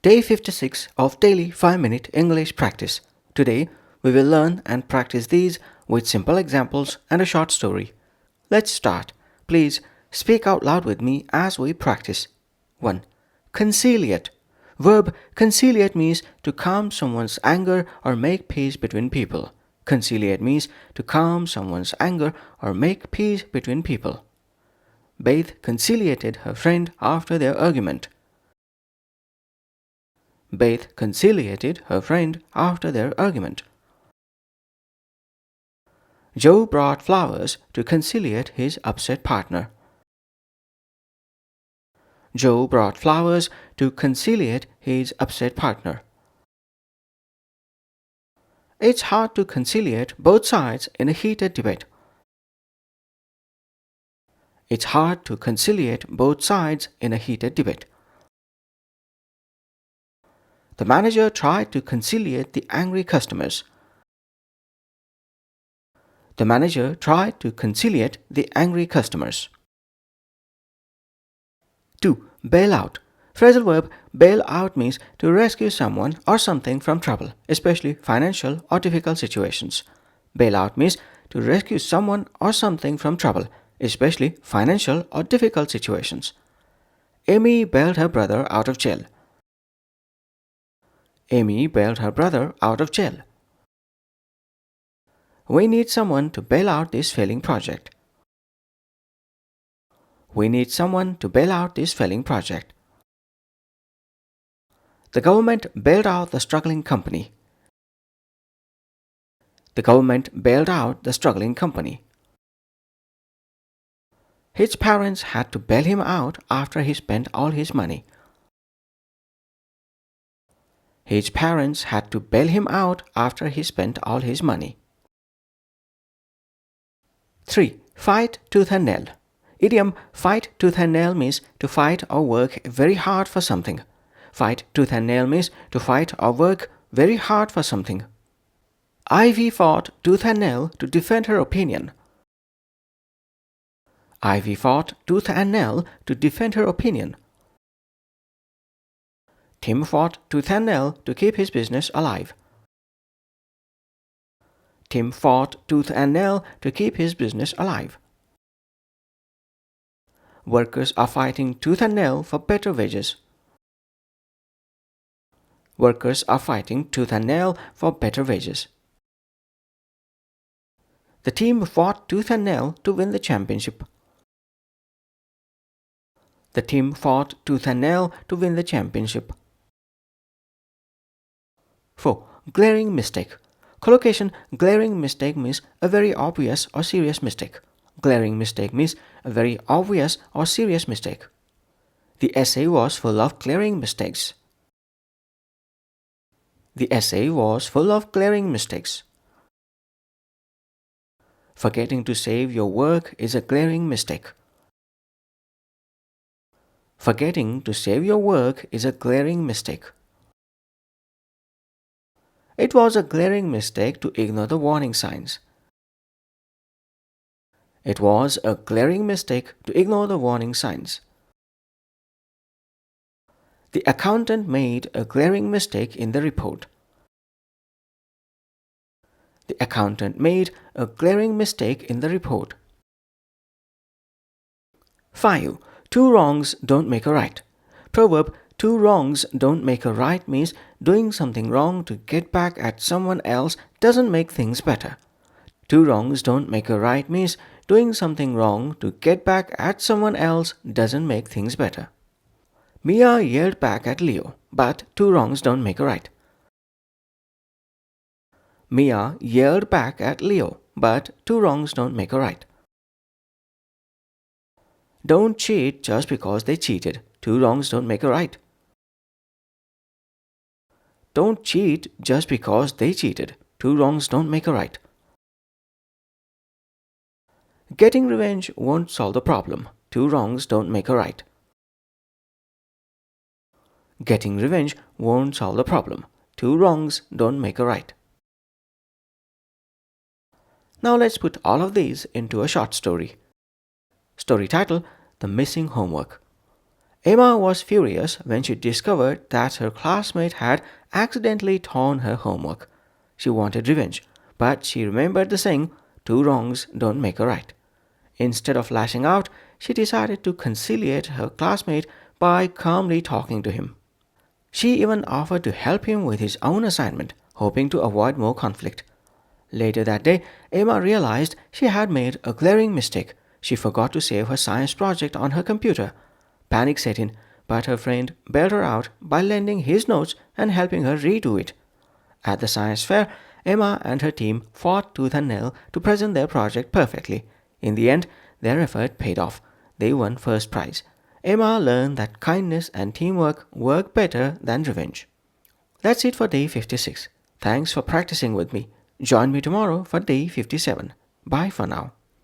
Day 56 of Daily 5-Minute English Practice. Today, we will learn and practice these with simple examples and a short story. Let's start. Please speak out loud with me as we practice. 1. Conciliate. Verb conciliate means to calm someone's anger or make peace between people. Conciliate means to calm someone's anger or make peace between people. Beth conciliated her friend after their argument. Beth conciliated her friend after their argument. Joe brought flowers to conciliate his upset partner. Joe brought flowers to conciliate his upset partner. It's hard to conciliate both sides in a heated debate. It's hard to conciliate both sides in a heated debate. The manager tried to conciliate the angry customers. The manager tried to conciliate the angry customers. 2. Bail out. Phrasal verb bail out means to rescue someone or something from trouble, especially financial or difficult situations. Bail out means to rescue someone or something from trouble, especially financial or difficult situations. Amy bailed her brother out of jail. Amy bailed her brother out of jail. We need someone to bail out this failing project. We need someone to bail out this failing project. The government bailed out the struggling company. The government bailed out the struggling company. His parents had to bail him out after he spent all his money. His parents had to bail him out after he spent all his money. 3. Fight tooth and nail. Idiom fight tooth and nail means to fight or work very hard for something. Fight tooth and nail means to fight or work very hard for something. Ivy fought tooth and nail to defend her opinion. Ivy fought tooth and nail to defend her opinion. Tim fought tooth and nail to keep his business alive. Tim fought tooth and nail to keep his business alive. Workers are fighting tooth and nail for better wages. Workers are fighting tooth and nail for better wages. The team fought tooth and nail to win the championship. The team fought tooth and nail to win the championship. 4. Glaring mistake. Collocation glaring mistake means a very obvious or serious mistake. Glaring mistake means a very obvious or serious mistake. The essay was full of glaring mistakes. The essay was full of glaring mistakes. Forgetting to save your work is a glaring mistake. Forgetting to save your work is a glaring mistake. It was a glaring mistake to ignore the warning signs. It was a glaring mistake to ignore the warning signs. The accountant made a glaring mistake in the report. The accountant made a glaring mistake in the report. 5. Two wrongs don't make a right. Proverb two wrongs don't make a right means doing something wrong to get back at someone else doesn't make things better. Two wrongs don't make a right means doing something wrong to get back at someone else doesn't make things better. Mia yelled back at Leo, but two wrongs don't make a right. Mia yelled back at Leo, but two wrongs don't make a right. Don't cheat just because they cheated. Two wrongs don't make a right. Don't cheat just because they cheated. Two wrongs don't make a right. Getting revenge won't solve the problem. Two wrongs don't make a right. Getting revenge won't solve the problem. Two wrongs don't make a right. Now let's put all of these into a short story. Story title: The Missing Homework. Emma was furious when she discovered that her classmate had accidentally torn her homework. She wanted revenge, but she remembered the saying, two wrongs don't make a right. Instead of lashing out, she decided to conciliate her classmate by calmly talking to him. She even offered to help him with his own assignment, hoping to avoid more conflict. Later that day, Emma realized she had made a glaring mistake. She forgot to save her science project on her computer. Panic set in, but her friend bailed her out by lending his notes and helping her redo it. At the science fair, Emma and her team fought tooth and nail to present their project perfectly. In the end, their effort paid off. They won first prize. Emma learned that kindness and teamwork work better than revenge. That's it for day 56. Thanks for practicing with me. Join me tomorrow for day 57. Bye for now.